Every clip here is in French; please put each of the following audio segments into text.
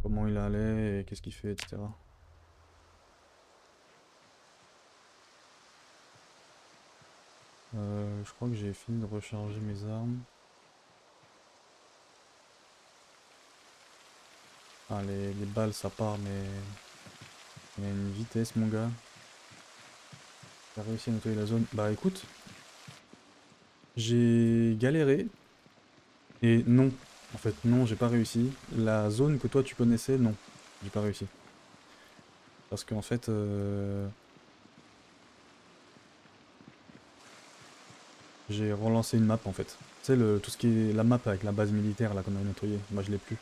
comment il allait et qu'est-ce qu'il fait, etc. Je crois que j'ai fini de recharger mes armes. Ah, les balles ça part, mais il y a une vitesse, mon gars. T'as réussi à nettoyer la zone. Bah écoute, j'ai galéré. Et non, en fait, non, j'ai pas réussi. La zone que toi tu connaissais, non, j'ai pas réussi. Parce qu'en fait, j'ai relancé une map en fait. Tu sais, tout ce qui est la map avec la base militaire là qu'on a nettoyée, moi je l'ai plus.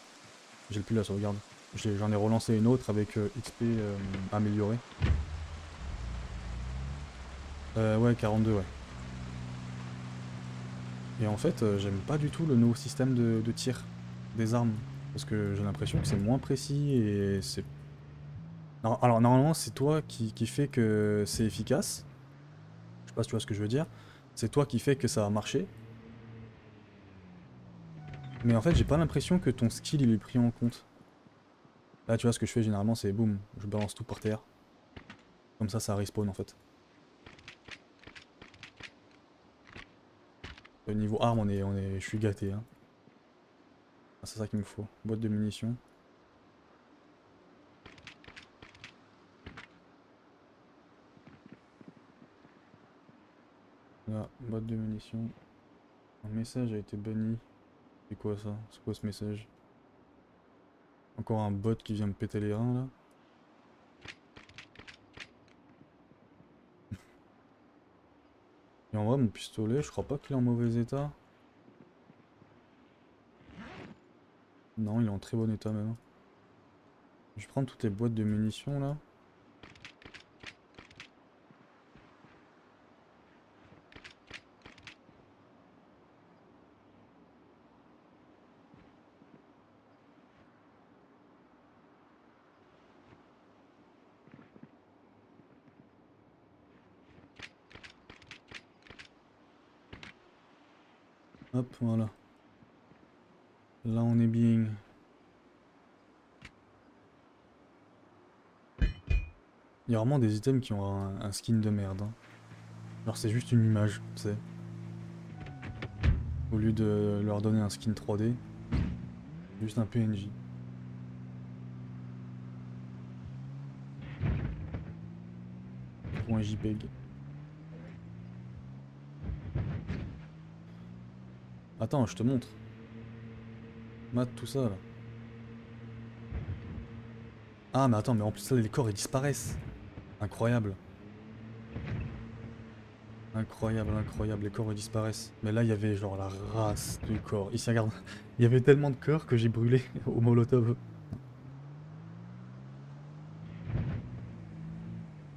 J'ai plus la sauvegarde. J'en ai relancé une autre avec XP amélioré. Ouais, 42, ouais. Et en fait, j'aime pas du tout le nouveau système de tir des armes. Parce que j'ai l'impression que c'est moins précis et c'est... Alors normalement, c'est toi qui fait que c'est efficace. Je sais pas si tu vois ce que je veux dire. C'est toi qui fait que ça va marcher. Mais en fait, j'ai pas l'impression que ton skill il est pris en compte. Là, tu vois, ce que je fais généralement, c'est boum, je balance tout par terre. Comme ça respawn en fait. Au niveau arme, je suis gâté. Hein. Ah, c'est ça qu'il me faut. Boîte de munitions. Là, boîte de munitions. Un message a été banni. C'est quoi ça? C'est quoi ce message? Encore un bot qui vient me péter les reins là. Et en vrai, mon pistolet, je crois pas qu'il est en mauvais état. Non, il est en très bon état même. Je vais prendre toutes les boîtes de munitions là. Hop, voilà. Là, on est bien. Il y a vraiment des items qui ont un skin de merde. Hein. Genre, c'est juste une image, tu sais. Au lieu de leur donner un skin 3D, juste un PNJ. Ou un JPEG. Attends, je te montre. Mate tout ça là. Ah, mais attends, mais en plus là, les corps ils disparaissent. Incroyable. Incroyable, incroyable, les corps ils disparaissent. Mais là, il y avait genre la race de corps. Ici, regarde. Il y avait tellement de corps que j'ai brûlé au molotov.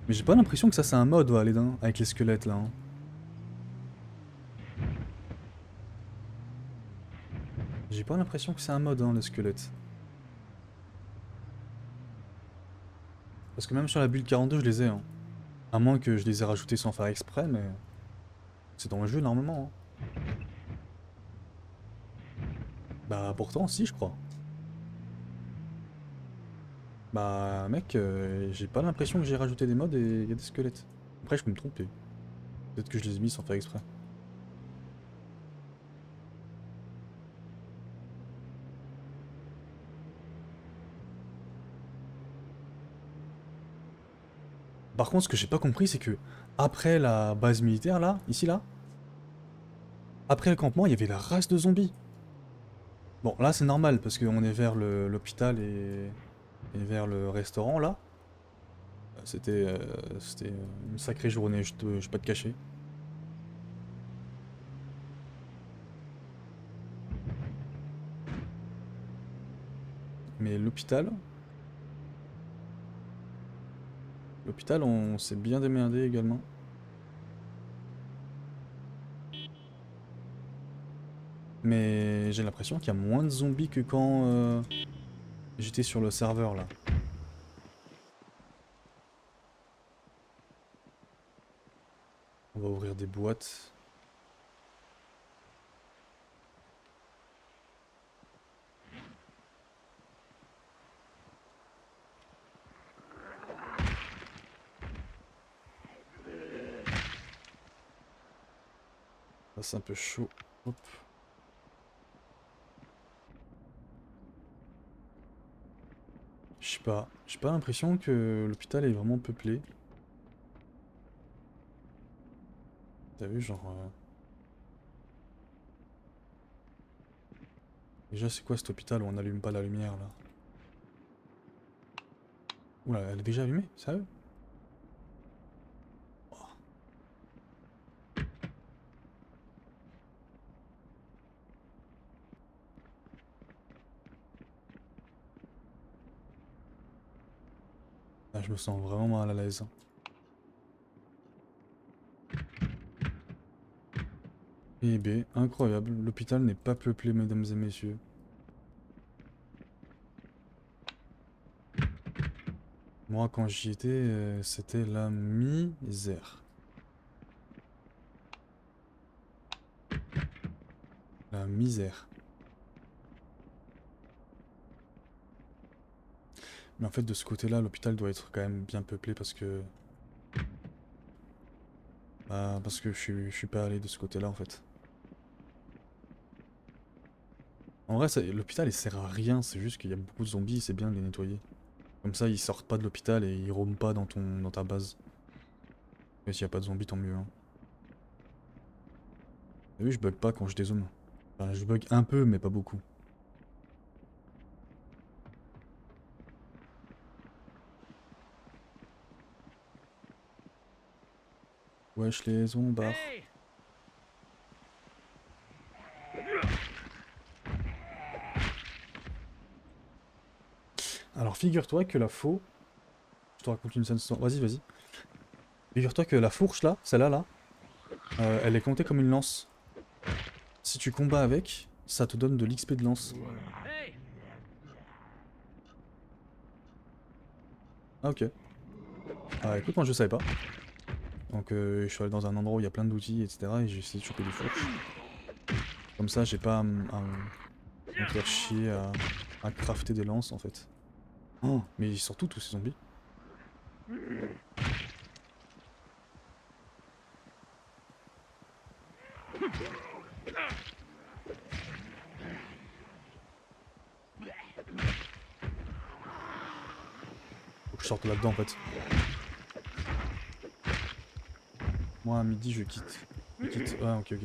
Mais j'ai pas l'impression que ça c'est un mode, ouais, les dents, avec les squelettes là. Hein. J'ai pas l'impression que c'est un mode, hein, les squelettes. Parce que même sur la build 42, je les ai. Hein. À moins que je les ai rajoutés sans faire exprès, mais c'est dans le jeu normalement. Hein. Bah pourtant, si, je crois. Bah mec, j'ai pas l'impression que j'ai rajouté des mods et il y a des squelettes. Après, je peux me tromper. Peut-être que je les ai mis sans faire exprès. Par contre, ce que j'ai pas compris, c'est que après la base militaire là, ici là, après le campement, il y avait la race de zombies. Bon, là c'est normal parce qu'on est vers l'hôpital et vers le restaurant là. C'était une sacrée journée, je vais pas te cacher. Mais l'hôpital, on s'est bien démerdé également. Mais j'ai l'impression qu'il y a moins de zombies que quand j'étais sur le serveur là. On va ouvrir des boîtes. Ça c'est un peu chaud. Hop. Je sais pas. J'ai pas l'impression que l'hôpital est vraiment peuplé. T'as vu, genre... Déjà, c'est quoi cet hôpital où on n'allume pas la lumière, là? Oula, elle est déjà allumée? Sérieux? Oh. Ah, je me sens vraiment mal à l'aise. Eh ben, incroyable. L'hôpital n'est pas peuplé, mesdames et messieurs. Moi, quand j'y étais, c'était la misère. La misère. Mais en fait, de ce côté-là, l'hôpital doit être quand même bien peuplé parce que... Bah, parce que je suis pas allé de ce côté-là, en fait. En vrai, l'hôpital, il sert à rien. C'est juste qu'il y a beaucoup de zombies, c'est bien de les nettoyer. Comme ça, ils sortent pas de l'hôpital et ils roament pas dans ta base. Mais s'il y a pas de zombies, tant mieux, hein. T'as vu, je bug pas quand je dézoome. Enfin, je bug un peu, mais pas beaucoup. Wesh, les zombards. Alors, figure-toi que la faux... Je te raconte une scène... Vas-y, vas-y. Figure-toi que la fourche, là, celle-là, là, elle est comptée comme une lance. Si tu combats avec, ça te donne de l'XP de lance. Ah, ok. Ah, écoute, moi, je savais pas. Donc, je suis allé dans un endroit où il y a plein d'outils, etc. Et j'ai essayé de choper des fourches. Comme ça, j'ai pas à me faire chier à crafter des lances, en fait. Oh, mais surtout tous ces zombies. Faut que je sorte là-dedans, en fait. Moi, à midi, je quitte. Je quitte. Ah, ok, ok.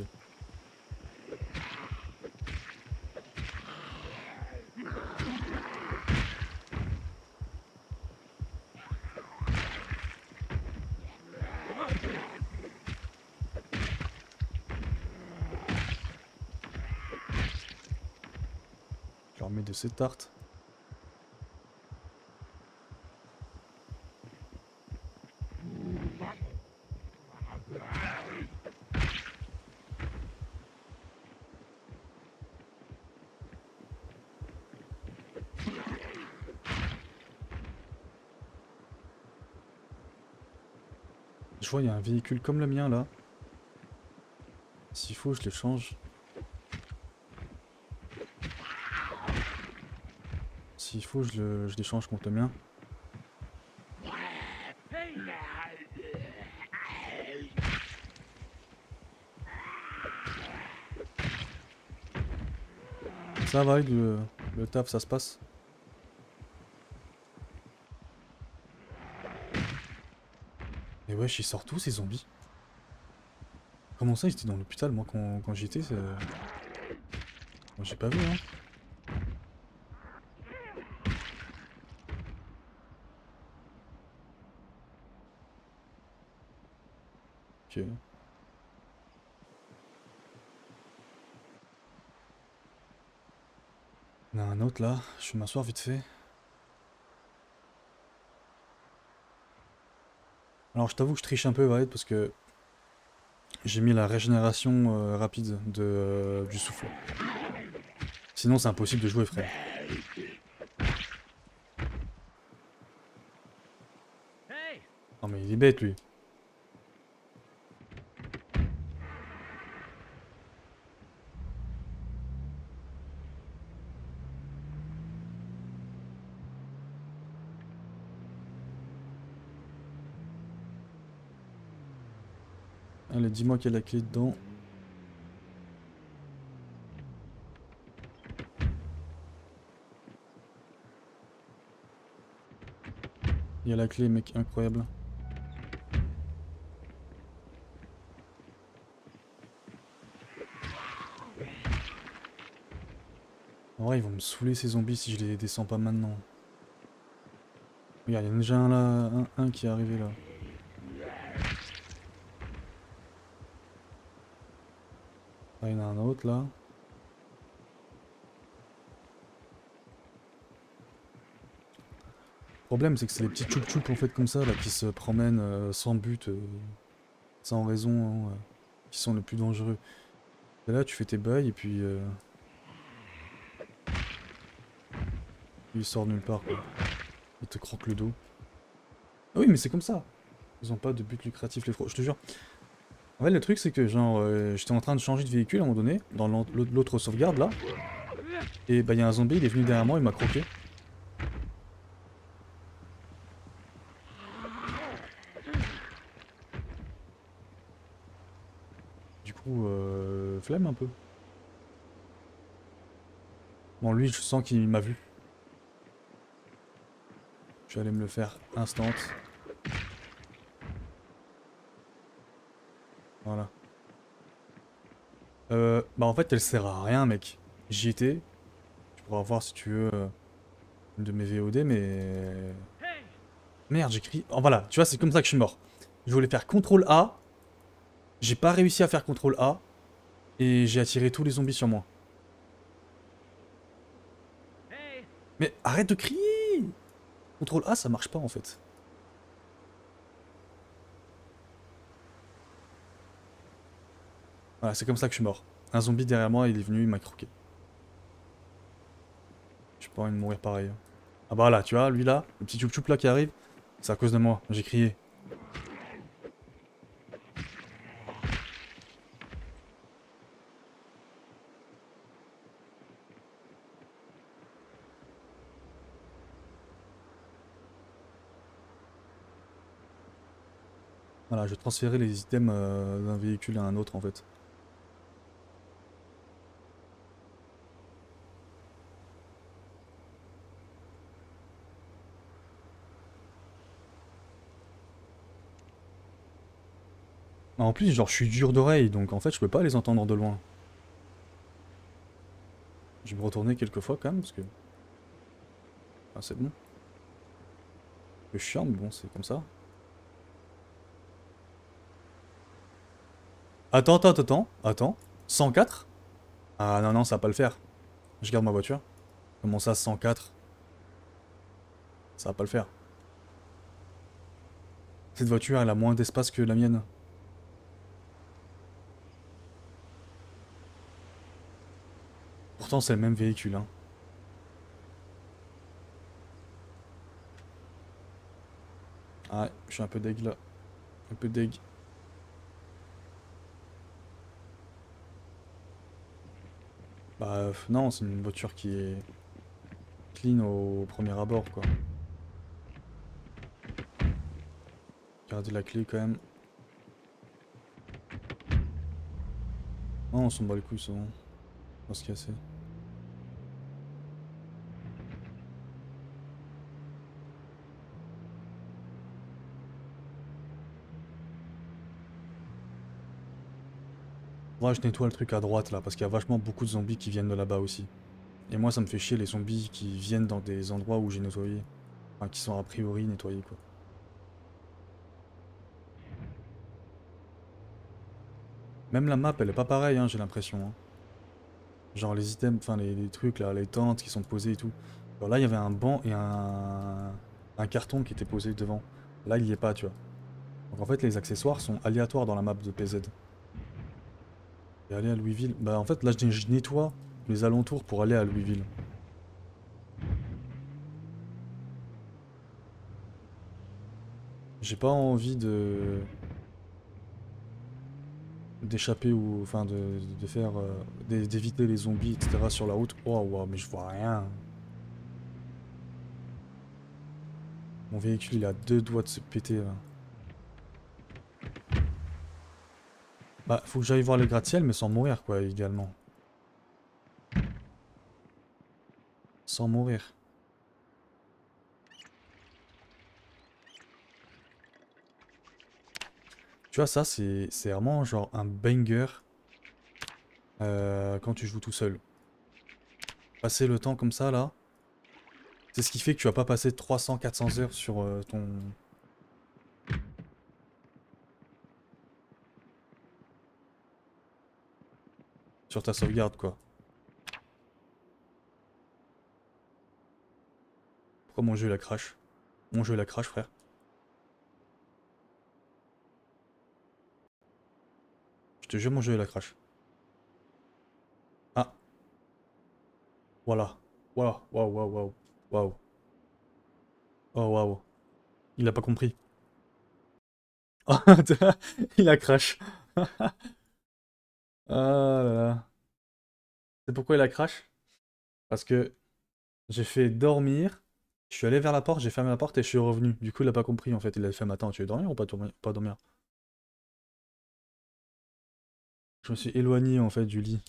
Je leur mets de ces tartes. Je vois, il y a un véhicule comme le mien, là. S'il faut, je les change. S'il faut, je les change contre le mien. Ça va, le taf, ça se passe. Et wesh, ils sortent tous ces zombies. Comment ça, ils étaient dans l'hôpital, moi, quand j'y étais, moi, j'ai pas vu, hein. Ok. Il y en a un autre, là. Je vais m'asseoir vite fait. Alors, je t'avoue que je triche un peu, Valet, parce que j'ai mis la régénération rapide du souffle. Sinon, c'est impossible de jouer, frère. Non, mais il est bête, lui. Allez, dis-moi qu'il y a la clé dedans. Il y a la clé, mec, incroyable. En vrai, ils vont me saouler ces zombies si je les descends pas maintenant. Regarde, il y en a déjà un là, un qui est arrivé là. Ah, il y en a un autre là. Le problème, c'est que c'est les petits tchoup-tchoup en fait comme ça là qui se promènent sans but, sans raison, hein, qui sont les plus dangereux. Et là, tu fais tes bails et puis il sort nulle part quoi. Il te croque le dos. Ah oui, mais c'est comme ça. Ils ont pas de but lucratif les frocs, je te jure. En fait, le truc, c'est que genre, j'étais en train de changer de véhicule à un moment donné, dans l'autre sauvegarde là. Et bah, il y a un zombie, il est venu derrière moi, il m'a croqué. Du coup, flemme un peu. Bon, lui, je sens qu'il m'a vu. Je vais aller me le faire instant. Voilà. Bah en fait, elle sert à rien, mec. J'y étais. Tu pourras voir si tu veux une de mes VOD, mais... Merde, j'écris... Oh voilà, tu vois, c'est comme ça que je suis mort. Je voulais faire CTRL A. J'ai pas réussi à faire CTRL A. Et j'ai attiré tous les zombies sur moi. Mais arrête de crier! CTRL A, ça marche pas en fait. Voilà, c'est comme ça que je suis mort. Un zombie derrière moi, il est venu, il m'a croqué. J'ai pas envie de mourir pareil. Ah bah là, tu vois, lui là, le petit choup-choup là qui arrive, c'est à cause de moi, j'ai crié. Voilà, je vais transférer les items d'un véhicule à un autre en fait. En plus, genre, je suis dur d'oreille, donc en fait, je peux pas les entendre de loin. Je vais me retourner quelques fois quand même, parce que... Ah, c'est bon. Un peu chiant, mais bon, c'est comme ça. Attends. 104? Ah non, non, ça va pas le faire. Je garde ma voiture. Comment ça, 104? Ça va pas le faire. Cette voiture, elle a moins d'espace que la mienne. Pourtant, c'est le même véhicule, hein. Ah, je suis un peu deg là. Un peu deg. Bah, non, c'est une voiture qui est clean au premier abord, quoi. Gardez la clé quand même. Non, on s'en bat les couilles, c'est bon. On va se casser. Moi, je nettoie le truc à droite là, parce qu'il y a vachement beaucoup de zombies qui viennent de là-bas aussi. Et moi, ça me fait chier les zombies qui viennent dans des endroits où j'ai nettoyé. Enfin, qui sont a priori nettoyés, quoi. Même la map, elle est pas pareille, hein, j'ai l'impression, hein. Genre les items, enfin les trucs là, les tentes qui sont posées et tout. Alors là, il y avait un banc et un carton qui était posé devant. Là, il y est pas, tu vois. Donc en fait, les accessoires sont aléatoires dans la map de PZ. Et aller à Louisville, bah en fait, là, je nettoie les alentours pour aller à Louisville. J'ai pas envie de d'échapper ou enfin de faire d'éviter les zombies etc sur la route. Oh wow, mais je vois rien. Mon véhicule il a deux doigts de se péter là. Bah faut que j'aille voir les gratte-ciel mais sans mourir quoi également. Sans mourir. Tu vois, ça, c'est vraiment genre un banger quand tu joues tout seul. Passer le temps comme ça, là, c'est ce qui fait que tu vas pas passer 300-400 heures sur sur ta sauvegarde, quoi. Pourquoi mon jeu, il a crash? Mon jeu, il a crash, frère. Je te jure, mon jeu, il a crash. Ah, voilà. Waouh, waouh, waouh, waouh. Waouh. Oh, waouh. Il a pas compris. Oh, il a crash. Ah là là. C'est pourquoi il a crash? Parce que j'ai fait dormir, je suis allé vers la porte, j'ai fermé la porte et je suis revenu. Du coup, il a pas compris en fait. Il a fait, mais attends, tu veux dormir ou pas dormir? Je me suis éloigné en fait du lit.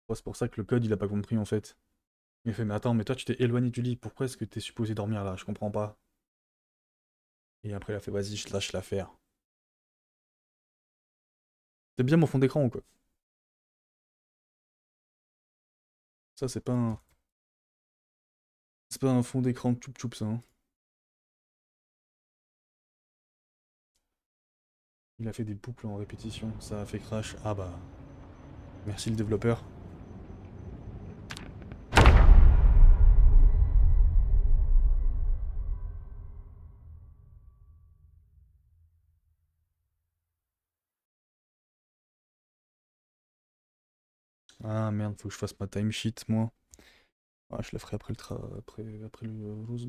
Ouais, c'est pour ça que le code il a pas compris en fait. Il a fait, mais attends, mais toi tu t'es éloigné du lit, pourquoi est-ce que t'es supposé dormir là? Je comprends pas. Et après il a fait, vas-y, je te lâche l'affaire. C'est bien mon fond d'écran ou quoi? Ça, c'est pas un fond d'écran tchoup tchoup ça, hein. Il a fait des boucles en répétition, ça a fait crash. Ah bah, merci le développeur. Ah merde, faut que je fasse ma timesheet moi. Ah, je la ferai après après le Rose.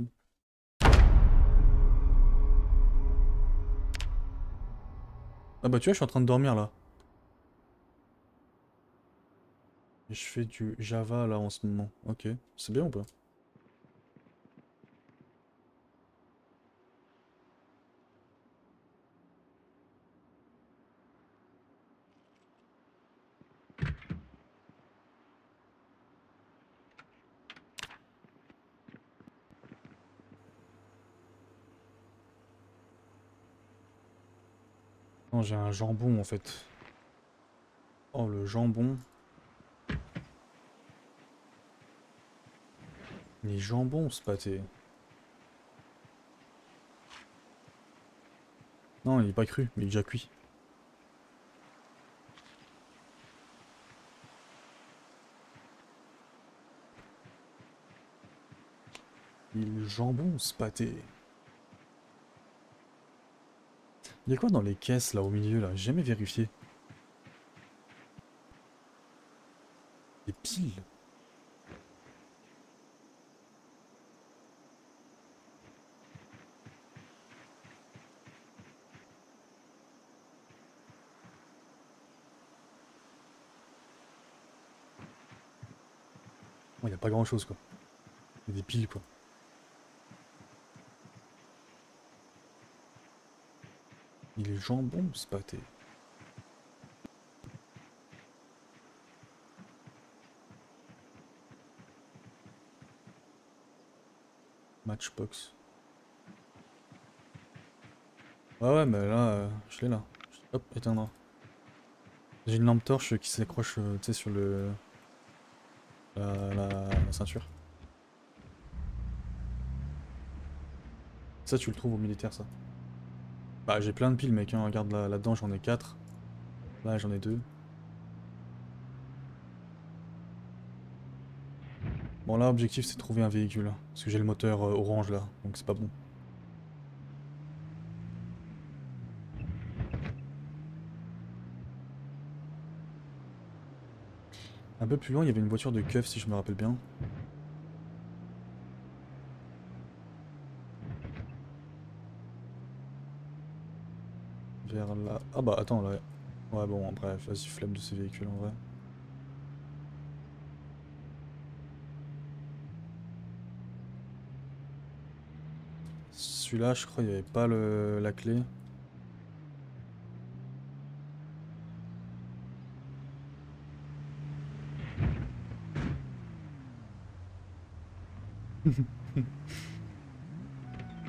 Ah bah tu vois, je suis en train de dormir là. Et je fais du Java là en ce moment. Ok, c'est bien ou pas? Non, j'ai un jambon en fait. Oh le jambon. Les jambons, ce pâté. Non, il est pas cru, mais il est déjà cuit. Il jambon, ce pâté. Il y a quoi dans les caisses là au milieu là? J'ai jamais vérifié. Des piles. Oh, il y a pas grand chose quoi. Il y a des piles quoi. Il est jambon, ce pâté. Matchbox. Ouais ouais, mais là, je l'ai là. Hop, éteindre. J'ai une lampe torche qui s'accroche, tu sais, sur la ceinture. Ça, tu le trouves au militaire, ça. Bah, j'ai plein de piles, mec, hein. Regarde là-dedans, j'en ai 4. Là, j'en ai 2. Bon, là, objectif, c'est de trouver un véhicule, hein, parce que j'ai le moteur orange, là, donc c'est pas bon. Un peu plus loin, il y avait une voiture de keuf, si je me rappelle bien. Vers là... Ah bah, attends, là... Ouais, bon, bref, vas-y, flemme de ces véhicules, en vrai. Celui-là, je crois, il n'y avait pas la clé.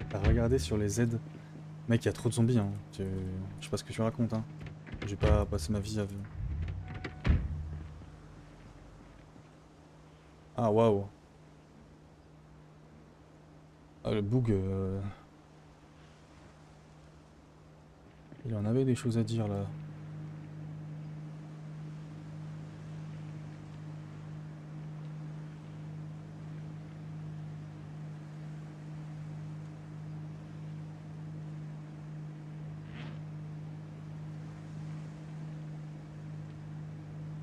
T'as regardé sur les aides. Mec, il y a trop de zombies, hein. Je sais pas ce que tu racontes, hein. J'ai pas passé ma vie à... Ah, waouh. Ah, le bug... Il en avait des choses à dire, là.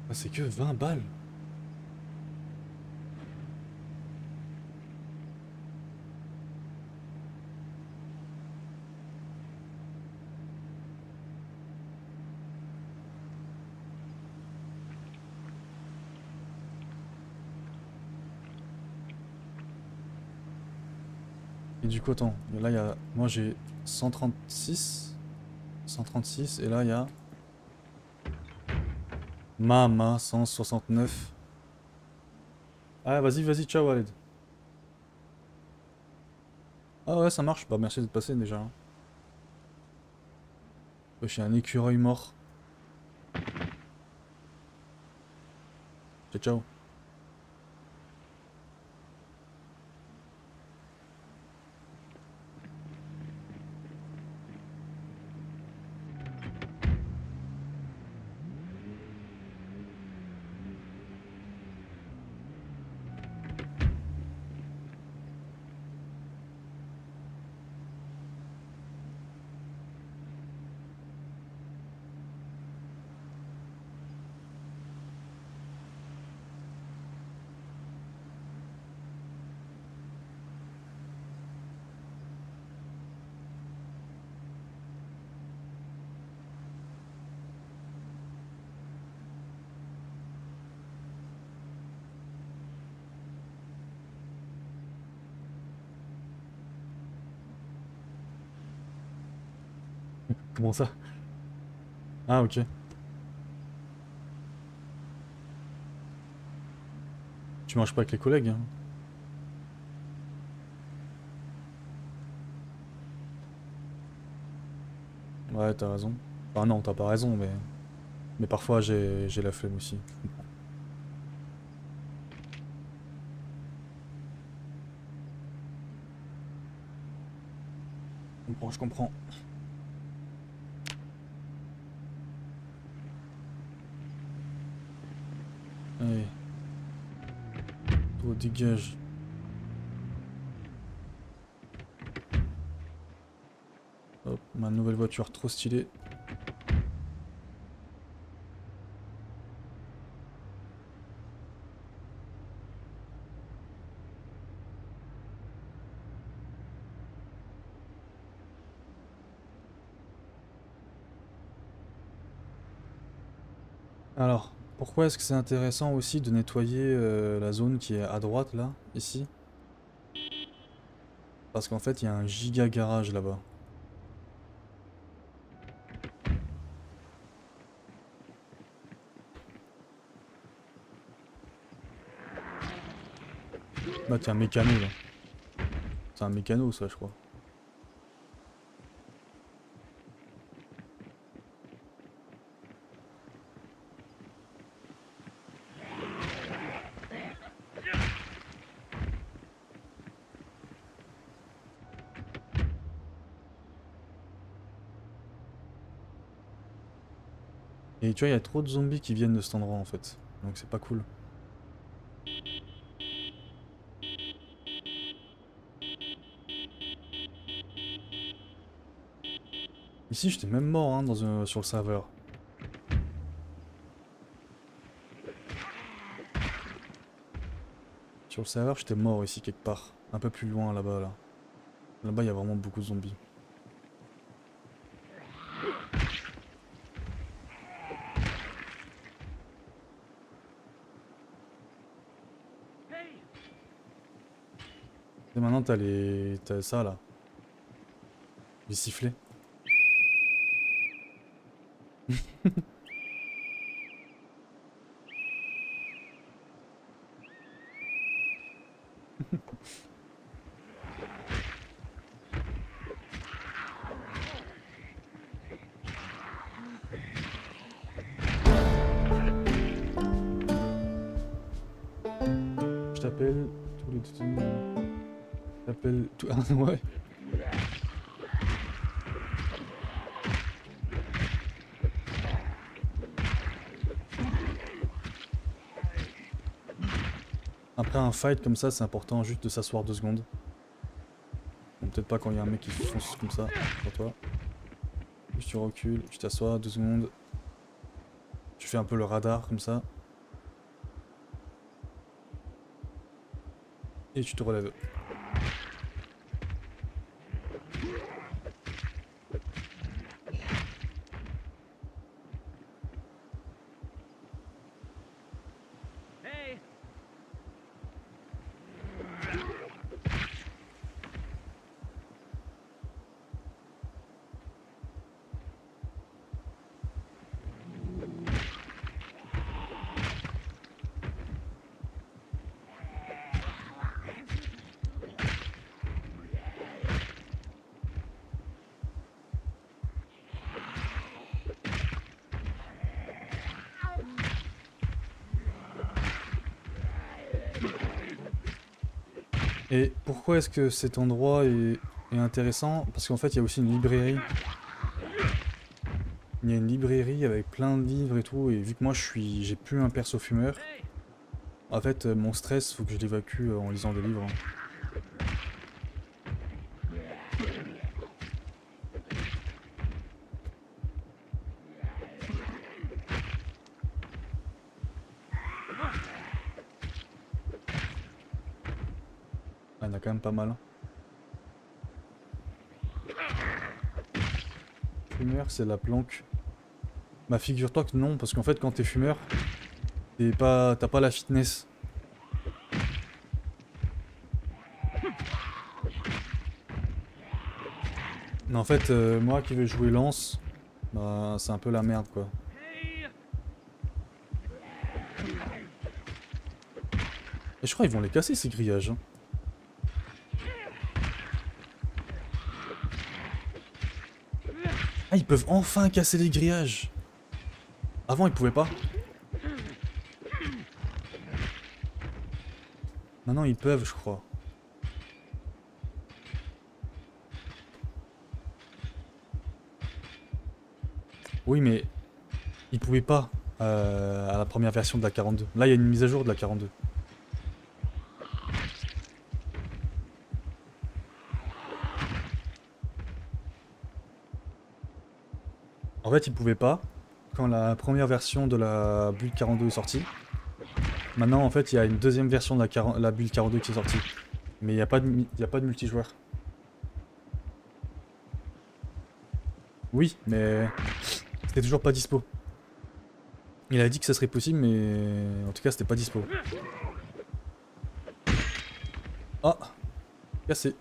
Ah, c'est que 20 balles. Et du coup, attends, là, il y a... Moi, j'ai 136. 136, et là, il y a... Mama, 169. Ah, vas-y, vas-y, ciao, Walid. Ah ouais, ça marche. Bah, merci d'être passé, déjà, hein. Wesh, j'ai un écureuil mort. Ciao, ciao. Comment ça? Ah, ok. Tu manges pas avec les collègues, hein. Ouais, t'as raison. Enfin, non, t'as pas raison, mais... Mais parfois, j'ai la flemme aussi. Je comprends, je comprends. Allez. Toi, dégage. Hop, ma nouvelle voiture, trop stylée. Alors, pourquoi est-ce que c'est intéressant aussi de nettoyer la zone qui est à droite, là, ici? Parce qu'en fait, il y a un giga garage là-bas. Bah, t'es un mécano, là. C'est un mécano, ça, je crois. Et tu vois, il y a trop de zombies qui viennent de cet endroit, en fait. Donc c'est pas cool. Ici, j'étais même mort, hein, sur le serveur. Sur le serveur, j'étais mort ici, quelque part. Un peu plus loin, là-bas, là. Là-bas, il y a vraiment beaucoup de zombies. Et maintenant, t'as les... T'as ça, là. Les sifflets. T'appelles tous les détenus. T'appelles tout. Ah ouais. Après un fight comme ça, c'est important juste de s'asseoir 2 secondes. Bon, peut-être pas quand il y a un mec qui fonce comme ça sur toi. Juste tu recules, tu t'assois 2 secondes. Tu fais un peu le radar comme ça. Et tu te relèves. Et pourquoi est-ce que cet endroit est intéressant? Parce qu'en fait, il y a aussi une librairie. Il y a une librairie avec plein de livres et tout, et vu que moi j'ai plus un perso fumeur, en fait, mon stress, faut que je l'évacue en lisant des livres. Ah, il y en a quand même pas mal. Fumeur, c'est la planque. Bah figure-toi que non, parce qu'en fait, quand t'es fumeur, t'as pas la fitness. Mais en fait, moi qui veux jouer lance, bah c'est un peu la merde quoi. Et je crois qu'ils vont les casser ces grillages. Hein. Ah, ils peuvent enfin casser les grillages. Avant, ils pouvaient pas. Maintenant, ils peuvent, je crois. Oui, mais ils pouvaient pas à la première version de la 42. Là, il y a une mise à jour de la 42. En fait, ils pouvaient pas quand la première version de la build 42 est sortie. Maintenant, en fait, il y a une deuxième version de la build 42 qui est sortie. Mais il n'y a, y a pas de multijoueur. Oui, mais c'était toujours pas dispo. Il a dit que ça serait possible, mais en tout cas, c'était pas dispo. Ah, cassé.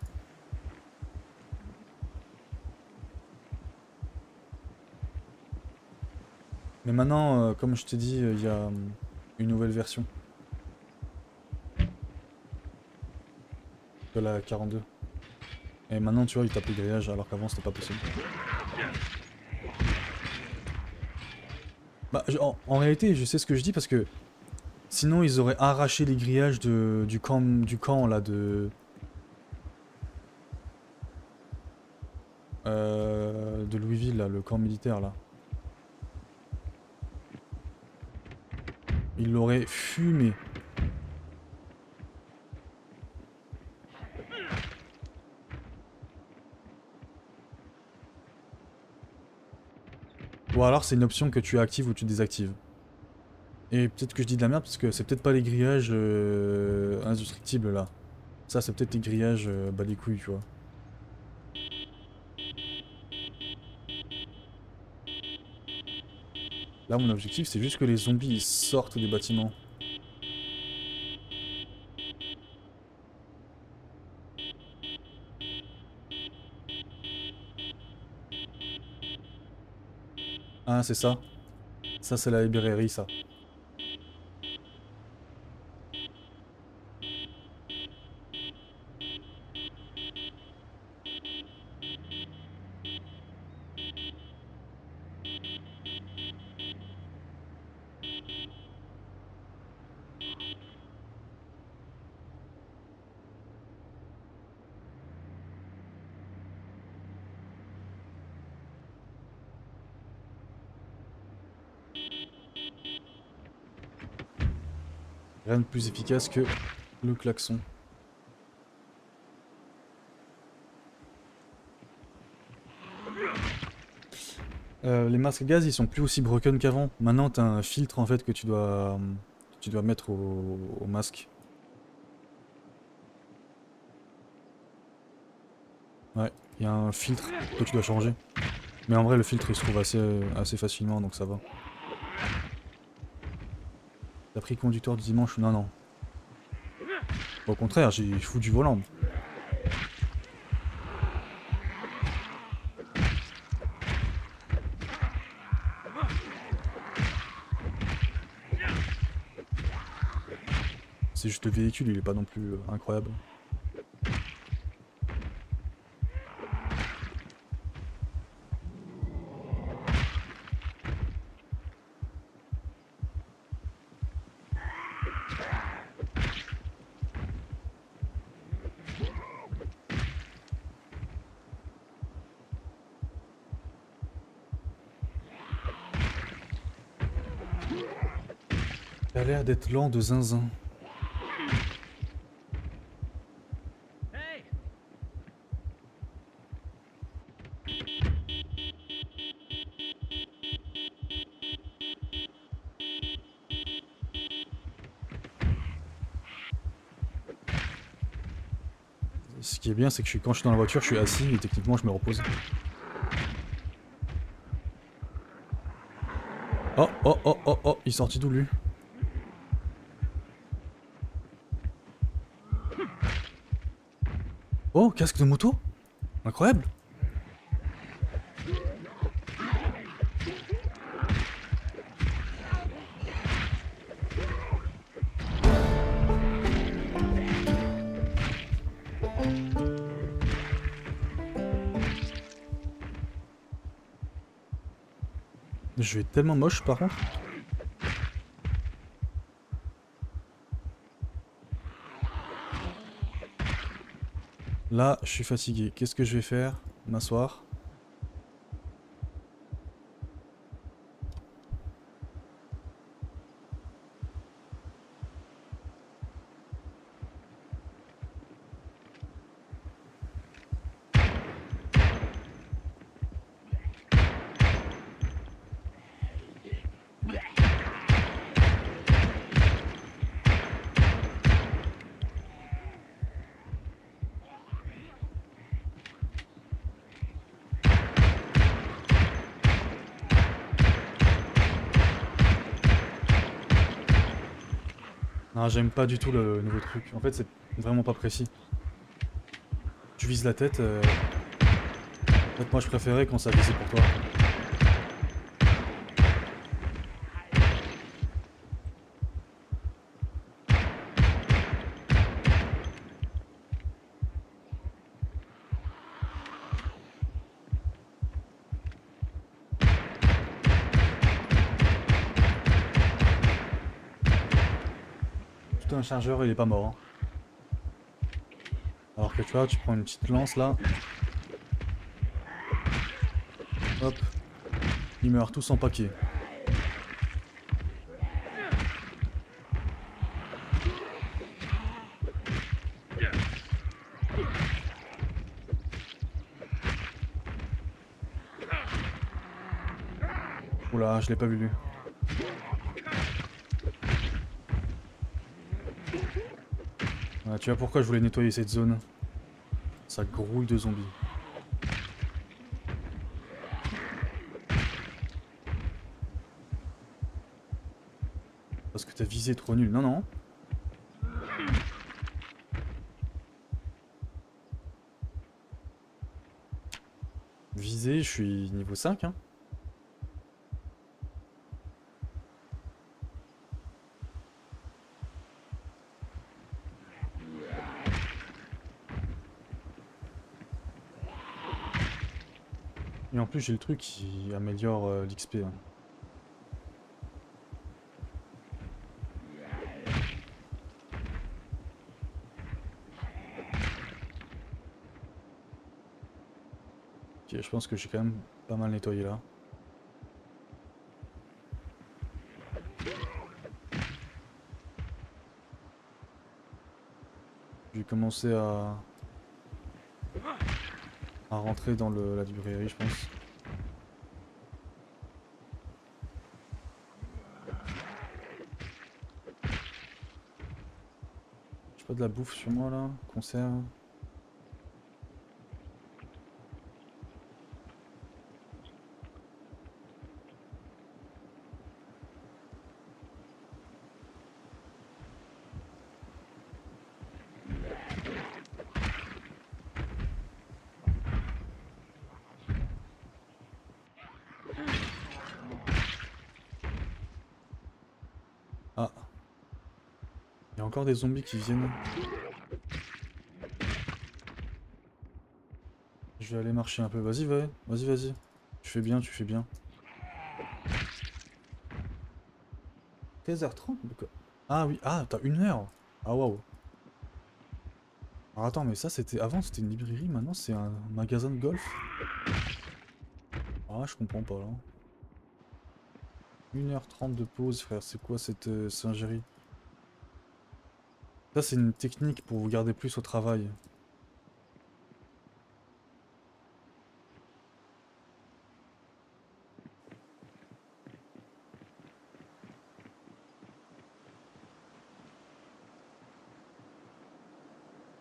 Mais maintenant, comme je t'ai dit, il y a une nouvelle version de la 42. Et maintenant, tu vois, il tape les grillages alors qu'avant, c'était pas possible. Bah, en réalité, je sais ce que je dis parce que sinon, ils auraient arraché les grillages du camp là de Louisville, là, le camp militaire là. Ils l'auraient fumé. Ou alors, c'est une option que tu actives ou tu désactives. Et peut-être que je dis de la merde parce que c'est peut-être pas les grillages indestructibles là. Ça, c'est peut-être les grillages bas les couilles, tu vois. Là, mon objectif, c'est juste que les zombies ils sortent des bâtiments. Ah, c'est ça. Ça, c'est la librairie, ça. Rien de plus efficace que le klaxon. Les masques à gaz ils sont plus aussi broken qu'avant. Maintenant t'as un filtre en fait que tu dois mettre au masque. Ouais, il y a un filtre que tu dois changer. Mais en vrai le filtre il se trouve assez facilement donc ça va. T'as pris conducteur du dimanche? Non non. Au contraire, j'ai fou du volant. C'est juste le véhicule, il est pas non plus incroyable. Il a l'air d'être lent de zinzin. Ce qui est bien, c'est que quand je suis dans la voiture, je suis assis et techniquement je me repose. Oh, oh, oh, oh, oh, il est sorti d'où lui? Oh, casque de moto? Incroyable! Je vais être tellement moche par contre. Là, je suis fatigué. Qu'est-ce que je vais faire? M'asseoir. Non, j'aime pas du tout le nouveau truc. En fait, c'est vraiment pas précis. Tu vises la tête. En fait, moi, je préférais quand ça visait pour toi. Tout un chargeur, il est pas mort. Hein. Alors que tu vois, tu prends une petite lance là. Hop. Ils meurent tous en paquet. Oula, je l'ai pas vu lui. Voilà, tu vois pourquoi je voulais nettoyer cette zone. Ça grouille de zombies. Parce que t'as visé trop nul. Non, non. Visé, je suis niveau 5. Hein. Et en plus, j'ai le truc qui améliore l'XP. Hein. Ok, je pense que j'ai quand même pas mal nettoyé là. commencer à rentrer dans la librairie, je pense. J'ai pas de la bouffe sur moi là, conserve. Ah. Il y a encore des zombies qui viennent. Je vais aller marcher un peu. Vas-y, vas-y, vas-y. Tu fais bien, tu fais bien. 13h30 de quoi? Ah oui, ah, t'as 1 heure. Ah waouh. Alors attends, mais ça c'était... Avant c'était une librairie, maintenant c'est un magasin de golf. Ah, je comprends pas là. 1h30 de pause, frère, c'est quoi cette singerie? Ça c'est une technique pour vous garder plus au travail.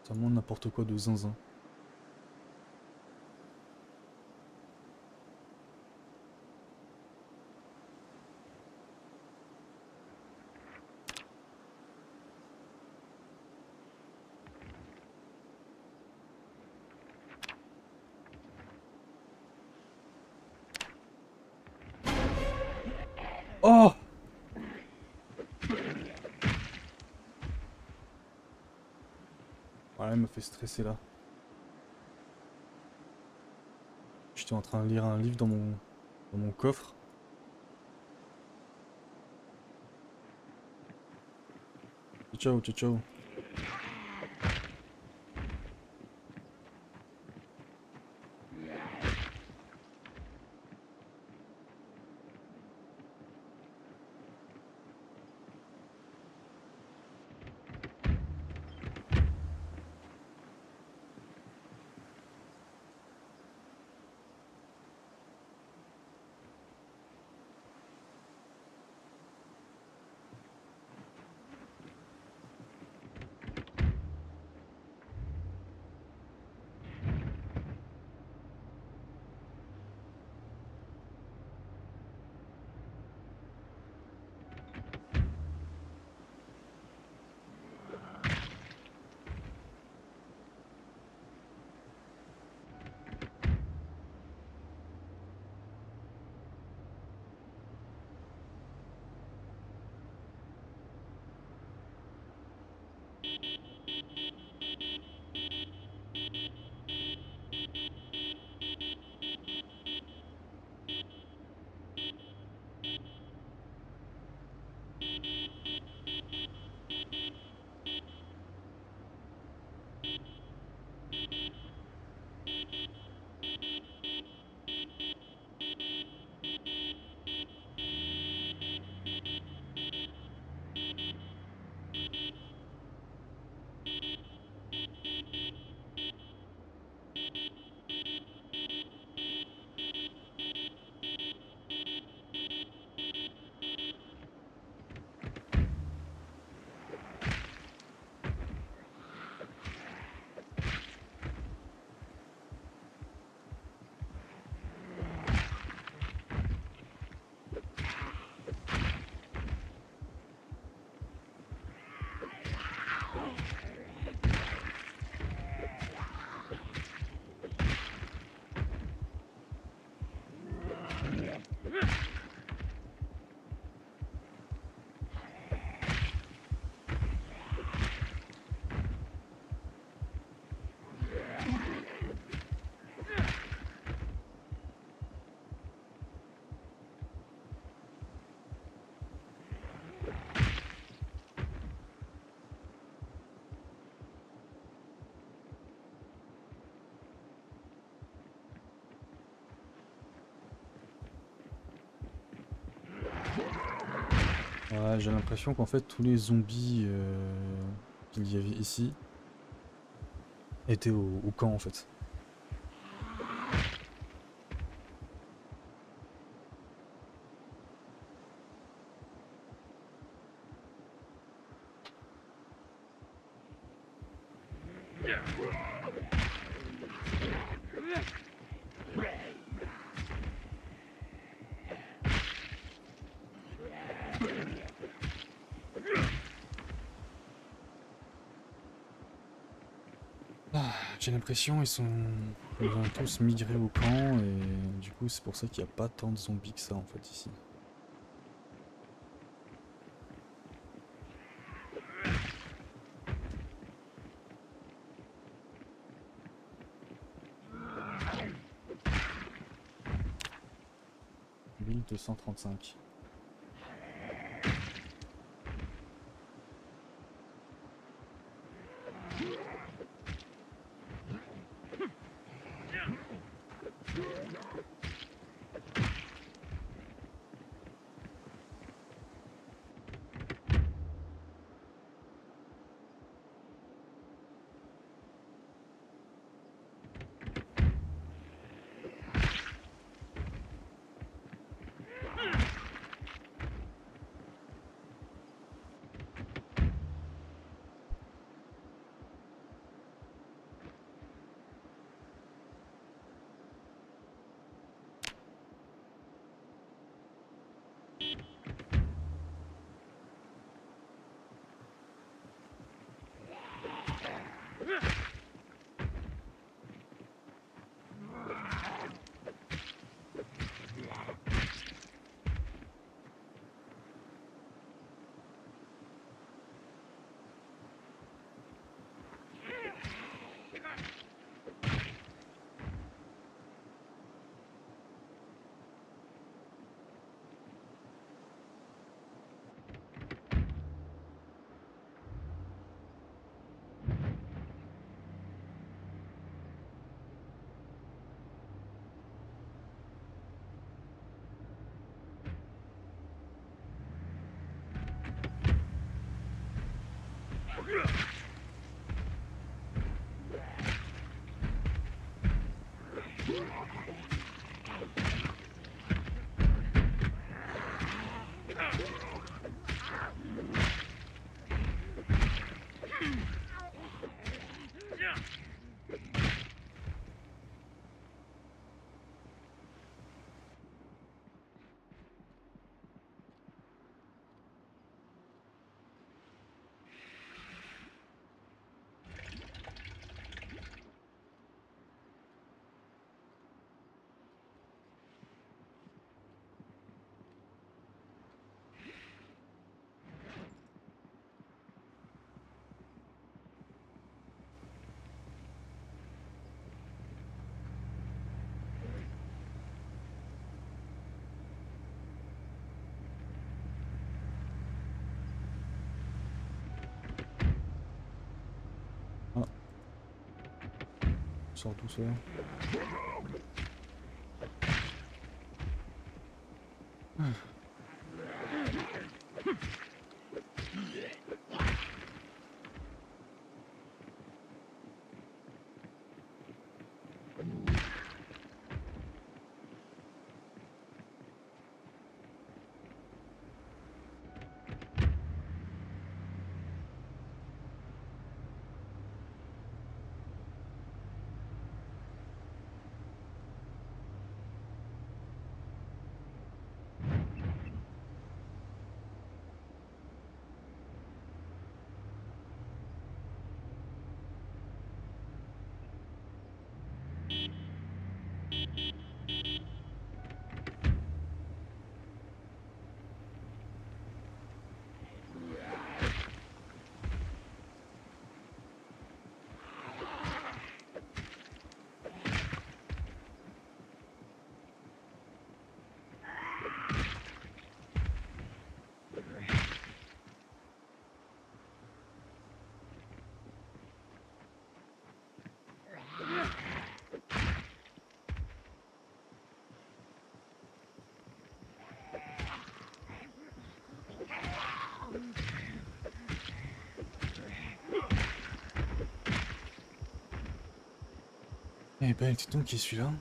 Ça montre n'importe quoi de zinzin. Oh! Voilà, elle me fait stresser là. J'étais en train de lire un livre dans mon coffre. Ciao, ciao, ciao. Ouais, j'ai l'impression qu'en fait tous les zombies qu'il y avait ici, était au camp en fait. Ah, j'ai l'impression ils vont tous migrer au camp et du coup c'est pour ça qu'il n'y a pas tant de zombies que ça en fait ici. « 1235. Ah, sort tout seul. Eh ben, dis donc qui est celui-là?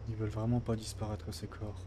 Ils veulent vraiment pas disparaître ces corps.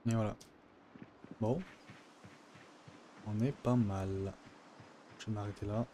Et voilà. Bon. On est pas mal. Je vais m'arrêter là.